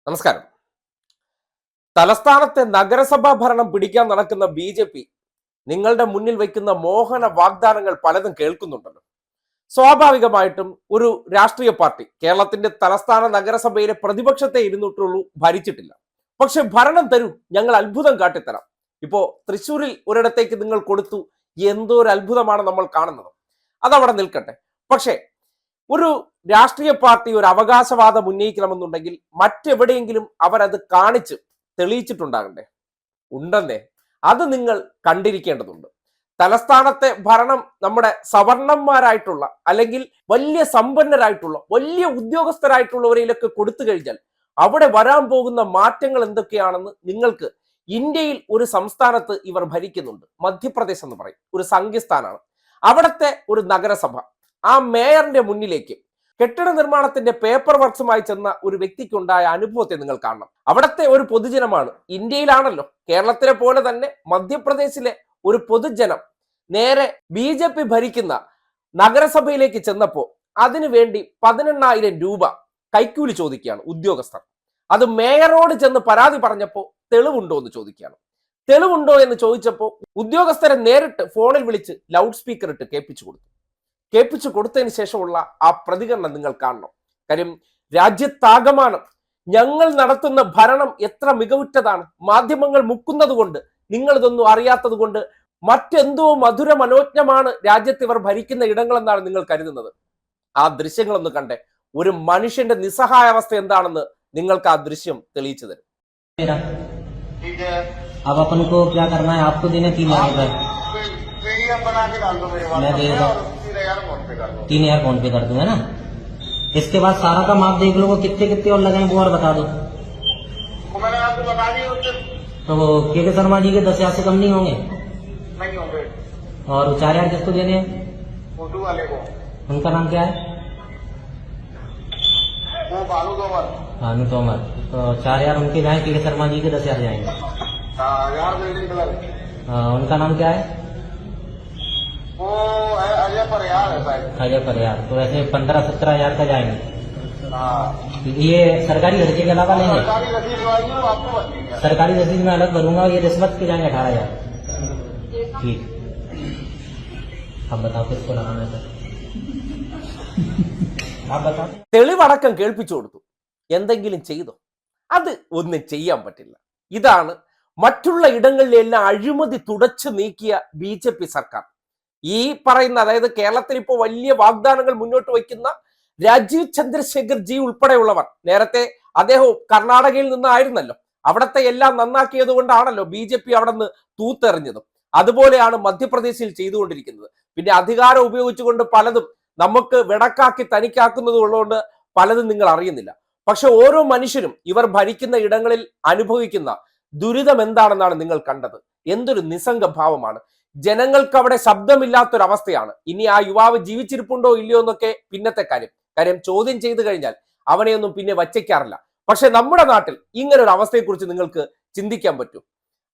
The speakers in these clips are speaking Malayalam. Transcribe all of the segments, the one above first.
നമസ്കാരം. തലസ്ഥാനത്തെ നഗരസഭാ ഭരണം പിടിക്കാൻ നടക്കുന്ന ബി നിങ്ങളുടെ മുന്നിൽ വയ്ക്കുന്ന മോഹന വാഗ്ദാനങ്ങൾ പലതും കേൾക്കുന്നുണ്ടല്ലോ. സ്വാഭാവികമായിട്ടും ഒരു രാഷ്ട്രീയ പാർട്ടി കേരളത്തിന്റെ തലസ്ഥാന നഗരസഭയിലെ പ്രതിപക്ഷത്തെ ഇരുന്നിട്ടുള്ളൂ, ഭരിച്ചിട്ടില്ല. പക്ഷെ ഭരണം തരൂ, ഞങ്ങൾ അത്ഭുതം കാട്ടിത്തരാം. ഇപ്പോ തൃശ്ശൂരിൽ ഒരിടത്തേക്ക് നിങ്ങൾ കൊടുത്തു, എന്തോ ഒരു അത്ഭുതമാണ് നമ്മൾ കാണുന്നത്. അതവിടെ നിൽക്കട്ടെ. പക്ഷേ ഒരു രാഷ്ട്രീയ പാർട്ടി ഒരു അവകാശവാദം ഉന്നയിക്കണമെന്നുണ്ടെങ്കിൽ മറ്റെവിടെയെങ്കിലും അവരത് കാണിച്ച് തെളിയിച്ചിട്ടുണ്ടാകണ്ടേ? ഉണ്ടെന്നേ, അത് നിങ്ങൾ കണ്ടിരിക്കേണ്ടതുണ്ട്. തലസ്ഥാനത്തെ ഭരണം നമ്മുടെ സവർണന്മാരായിട്ടുള്ള അല്ലെങ്കിൽ വലിയ സമ്പന്നരായിട്ടുള്ള വലിയ ഉദ്യോഗസ്ഥരായിട്ടുള്ളവരിലൊക്കെ കൊടുത്തു കഴിഞ്ഞാൽ അവിടെ വരാൻ പോകുന്ന മാറ്റങ്ങൾ എന്തൊക്കെയാണെന്ന് നിങ്ങൾക്ക് ഇന്ത്യയിൽ ഒരു സംസ്ഥാനത്ത് ഇവർ ഭരിക്കുന്നുണ്ട്. മധ്യപ്രദേശ് എന്ന് പറയും, ഒരു സംഘസ്ഥാനാണ്. അവിടുത്തെ ഒരു നഗരസഭ, ആ മേയറിന്റെ മുന്നിലേക്ക് കെട്ടിട നിർമ്മാണത്തിന്റെ പേപ്പർ വർക്ക്സുമായി ചെന്ന ഒരു വ്യക്തിക്കുണ്ടായ അനുഭവത്തെ നിങ്ങൾ കാണണം. അവിടുത്തെ ഒരു പൊതുജനമാണ്, ഇന്ത്യയിലാണല്ലോ, കേരളത്തിലെ പോലെ തന്നെ മധ്യപ്രദേശിലെ ഒരു പൊതുജനം നേരെ ബി ഭരിക്കുന്ന നഗരസഭയിലേക്ക് ചെന്നപ്പോൾ അതിനു വേണ്ടി 18,000 രൂപ കൈക്കൂലി ചോദിക്കുകയാണ് ഉദ്യോഗസ്ഥർ. അത് മേയറോട് ചെന്ന് പരാതി പറഞ്ഞപ്പോൾ തെളിവുണ്ടോ എന്ന് ചോദിക്കുകയാണ്. തെളിവുണ്ടോ എന്ന് ചോദിച്ചപ്പോൾ ഉദ്യോഗസ്ഥരെ നേരിട്ട് ഫോണിൽ വിളിച്ച് ലൗഡ് സ്പീക്കർ ഇട്ട് കേൾപ്പിച്ചു കൊടുത്തതിന് ശേഷമുള്ള ആ പ്രതികരണം നിങ്ങൾ കാണണം. കാര്യം രാജ്യത്താകമാനം ഞങ്ങൾ നടത്തുന്ന ഭരണം എത്ര മികവുറ്റതാണ്, മാധ്യമങ്ങൾ മുക്കുന്നത് കൊണ്ട്, നിങ്ങൾ ഇതൊന്നും അറിയാത്തത് കൊണ്ട് മറ്റെന്തോ മധുര മനോജ്ഞമാണ് രാജ്യത്ത് ഇവർ ഭരിക്കുന്ന ഇടങ്ങളെന്നാണ് നിങ്ങൾ കരുതുന്നത്. ആ ദൃശ്യങ്ങളൊന്ന് കണ്ടേ ഒരു മനുഷ്യന്റെ നിസ്സഹായാവസ്ഥ എന്താണെന്ന് നിങ്ങൾക്ക് ആ ദൃശ്യം തെളിയിച്ചു തരും. अब अपन को क्या करना है, आपको देने 3,000 रुपए, मैं दे देता हूँ 3,000 फोन पे कर दूं, है ना। इसके बाद सारा काम आप देख लो, कितने कितने और लगाए वो और बता दो। मैंने आपको बता दी। तो वो के शर्मा जी के 10,000 से कम नहीं होंगे? नहीं होंगे। और 4,000 किसको देने हैं? फोटो वाले को। उनका नाम क्या है? वो भानु तोमर। तो 4,000 उनके जाए, के शर्मा जी के 10,000 जाएंगे। उनका नाम क्या है? वो अजय परिहार है भाई। अजय परिहार। तो ऐसे 15-17,000 का जाएंगे। ये सरकारी खर्चे के अलावा लेंगे? सरकारी रसीद में अलग भरूंगा, ये रिश्वत के जाएंगे 18,000। ठीक, अब बताओ किसको लगाना है? आप बताओ. തെളിവടക്കം കേൾപ്പിച്ചു കൊടുത്തു, എന്തെങ്കിലും ചെയ്തോ? അത് ഒന്നും ചെയ്യാൻ പറ്റില്ല. ഇതാണ് മറ്റുള്ള ഇടങ്ങളിലെല്ലാം അഴിമതി തുടച്ചു നീക്കിയ ബി സർക്കാർ. ഈ പറയുന്ന, അതായത് കേരളത്തിൽ ഇപ്പോൾ വലിയ വാഗ്ദാനങ്ങൾ മുന്നോട്ട് വയ്ക്കുന്ന രാജീവ് ചന്ദ്രശേഖർ ജി ഉൾപ്പെടെയുള്ളവർ, നേരത്തെ അദ്ദേഹവും കർണാടകയിൽ നിന്നായിരുന്നല്ലോ, അവിടത്തെ എല്ലാം നന്നാക്കിയത് കൊണ്ടാണല്ലോ ബി അവിടെ നിന്ന് തൂത്തെറിഞ്ഞതും. അതുപോലെയാണ് മധ്യപ്രദേശിൽ ചെയ്തുകൊണ്ടിരിക്കുന്നത്. പിന്നെ അധികാരം ഉപയോഗിച്ചുകൊണ്ട് പലതും നമുക്ക് വെടക്കാക്കി തനിക്കാക്കുന്നത് ഉള്ളതുകൊണ്ട് പലതും നിങ്ങൾ അറിയുന്നില്ല. പക്ഷെ ഓരോ മനുഷ്യരും ഇവർ ഭരിക്കുന്ന ഇടങ്ങളിൽ അനുഭവിക്കുന്ന ദുരിതം എന്താണെന്നാണ് നിങ്ങൾ കണ്ടത്. എന്തൊരു നിസ്സംഗഭാവമാണ്. ജനങ്ങൾക്ക് അവിടെ ശബ്ദമില്ലാത്തൊരവസ്ഥയാണ്. ഇനി ആ യുവാവ് ജീവിച്ചിരിപ്പുണ്ടോ ഇല്ലയോ എന്നൊക്കെ പിന്നത്തെ കാര്യം ചോദ്യം ചെയ്തു കഴിഞ്ഞാൽ അവനെയൊന്നും പിന്നെ വച്ചേക്കാറില്ല. പക്ഷെ നമ്മുടെ നാട്ടിൽ ഇങ്ങനെ ഒരു അവസ്ഥയെക്കുറിച്ച് നിങ്ങൾക്ക് ചിന്തിക്കാൻ പറ്റും?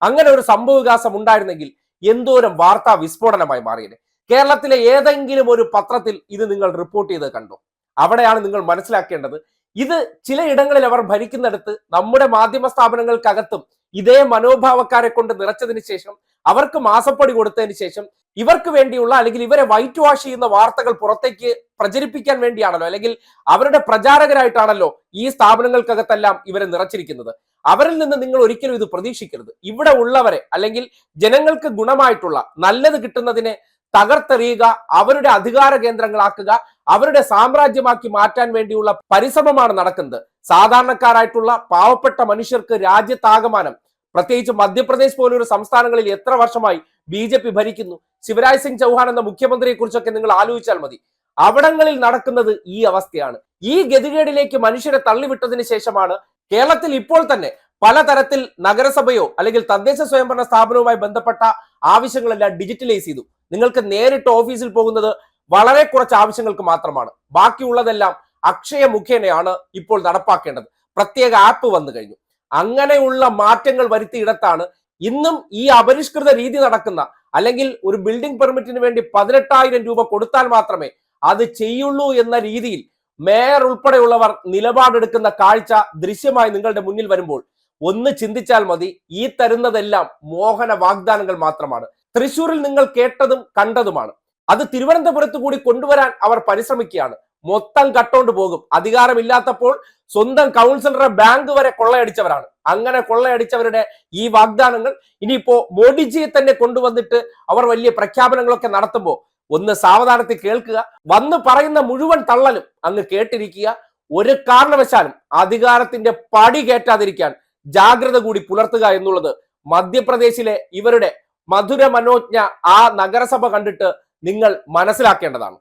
അങ്ങനെ ഒരു സംഭവവികാസം ഉണ്ടായിരുന്നെങ്കിൽ എന്തോരം വാർത്താ വിസ്ഫോടനമായി മാറിയത്. കേരളത്തിലെ ഏതെങ്കിലും ഒരു പത്രത്തിൽ ഇത് നിങ്ങൾ റിപ്പോർട്ട് ചെയ്ത് കണ്ടോ? അവിടെയാണ് നിങ്ങൾ മനസ്സിലാക്കേണ്ടത്. ഇത് ചിലയിടങ്ങളിൽ അവർ ഭരിക്കുന്നിടത്ത് നമ്മുടെ മാധ്യമ സ്ഥാപനങ്ങൾക്കകത്തും ഇതേ മനോഭാവക്കാരെ കൊണ്ട് നിറച്ചതിന് ശേഷം, അവർക്ക് മാസപ്പടി കൊടുത്തതിന് ശേഷം, ഇവർക്ക് വേണ്ടിയുള്ള അല്ലെങ്കിൽ ഇവരെ വൈറ്റ് വാഷ് ചെയ്യുന്ന വാർത്തകൾ പുറത്തേക്ക് പ്രചരിപ്പിക്കാൻ വേണ്ടിയാണല്ലോ, അല്ലെങ്കിൽ അവരുടെ പ്രചാരകരായിട്ടാണല്ലോ ഈ സ്ഥാപനങ്ങൾക്കകത്തെല്ലാം ഇവരെ നിറച്ചിരിക്കുന്നത്. അവരിൽ നിന്ന് നിങ്ങൾ ഒരിക്കലും ഇത് പ്രതീക്ഷിക്കരുത്. ഇവിടെ ഉള്ളവരെ അല്ലെങ്കിൽ ജനങ്ങൾക്ക് ഗുണമായിട്ടുള്ള നല്ലത് കിട്ടുന്നതിനെ തകർത്തെറിയുക, അവരുടെ അധികാര കേന്ദ്രങ്ങളാക്കുക, അവരുടെ സാമ്രാജ്യമാക്കി മാറ്റാൻ വേണ്ടിയുള്ള പരിശ്രമമാണ് നടക്കുന്നത്. സാധാരണക്കാരായിട്ടുള്ള പാവപ്പെട്ട മനുഷ്യർക്ക് രാജ്യത്താകമാനം, പ്രത്യേകിച്ച് മധ്യപ്രദേശ് പോലൊരു സംസ്ഥാനങ്ങളിൽ എത്ര വർഷമായി ബി ഭരിക്കുന്നു. ശിവരാജ് സിംഗ് ചൗഹാൻ എന്ന മുഖ്യമന്ത്രിയെ കുറിച്ചൊക്കെ നിങ്ങൾ ആലോചിച്ചാൽ മതി. അവിടങ്ങളിൽ നടക്കുന്നത് ഈ അവസ്ഥയാണ്. ഈ ഗതികേടിലേക്ക് മനുഷ്യരെ തള്ളിവിട്ടതിന് ശേഷമാണ് കേരളത്തിൽ ഇപ്പോൾ തന്നെ പലതരത്തിൽ നഗരസഭയോ അല്ലെങ്കിൽ തദ്ദേശ സ്വയംഭരണ സ്ഥാപനവുമായി ബന്ധപ്പെട്ട ആവശ്യങ്ങളെല്ലാം ഡിജിറ്റലൈസ് ചെയ്തു. നിങ്ങൾക്ക് നേരിട്ട് ഓഫീസിൽ പോകുന്നത് വളരെ കുറച്ച് ആവശ്യങ്ങൾക്ക് മാത്രമാണ്. ബാക്കിയുള്ളതെല്ലാം അക്ഷയ മുഖേനയാണ് ഇപ്പോൾ നടപ്പാക്കേണ്ടത്. പ്രത്യേക ആപ്പ് വന്നു കഴിഞ്ഞു. അങ്ങനെയുള്ള മാറ്റങ്ങൾ വരുത്തിയിടത്താണ് ഇന്നും ഈ അപരിഷ്കൃത രീതി നടക്കുന്ന, അല്ലെങ്കിൽ ഒരു ബിൽഡിംഗ് പെർമിറ്റിന് വേണ്ടി 18,000 രൂപ കൊടുത്താൽ മാത്രമേ അത് ചെയ്യുള്ളൂ എന്ന രീതിയിൽ മേയർ ഉൾപ്പെടെയുള്ളവർ നിലപാടെടുക്കുന്ന കാഴ്ച ദൃശ്യമായി നിങ്ങളുടെ മുന്നിൽ വരുമ്പോൾ ഒന്ന് ചിന്തിച്ചാൽ മതി, ഈ തരുന്നതെല്ലാം മോഹന വാഗ്ദാനങ്ങൾ മാത്രമാണ്. തൃശ്ശൂരിൽ നിങ്ങൾ കേട്ടതും കണ്ടതുമാണ്. അത് തിരുവനന്തപുരത്ത് കൂടി കൊണ്ടുവരാൻ അവർ പരിശ്രമിക്കുകയാണ്. മൊത്തം കട്ടോണ്ട് പോകും. അധികാരമില്ലാത്തപ്പോൾ സ്വന്തം കൗൺസിലറെ ബാങ്ക് വരെ കൊള്ളയടിച്ചവരാണ്. അങ്ങനെ കൊള്ളയടിച്ചവരുടെ ഈ വാഗ്ദാനങ്ങൾ ഇനിയിപ്പോ മോഡിജിയെ തന്നെ കൊണ്ടുവന്നിട്ട് അവർ വലിയ പ്രഖ്യാപനങ്ങളൊക്കെ നടത്തുമ്പോൾ ഒന്ന് സാവധാനത്തിൽ കേൾക്കുക. വന്ന് പറയുന്ന മുഴുവൻ തള്ളലും അങ്ങ് കേട്ടിരിക്കുക. ഒരു കാരണവശാലും അധികാരത്തിന്റെ പടി കയറ്റാതിരിക്കാൻ ജാഗ്രത കൂടി പുലർത്തുക എന്നുള്ളത് മധ്യപ്രദേശിലെ ഇവരുടെ മധുര മനോജ്ഞ ആ നഗരസഭ കണ്ടിട്ട് നിങ്ങൾ മനസ്സിലാക്കേണ്ടതാണ്.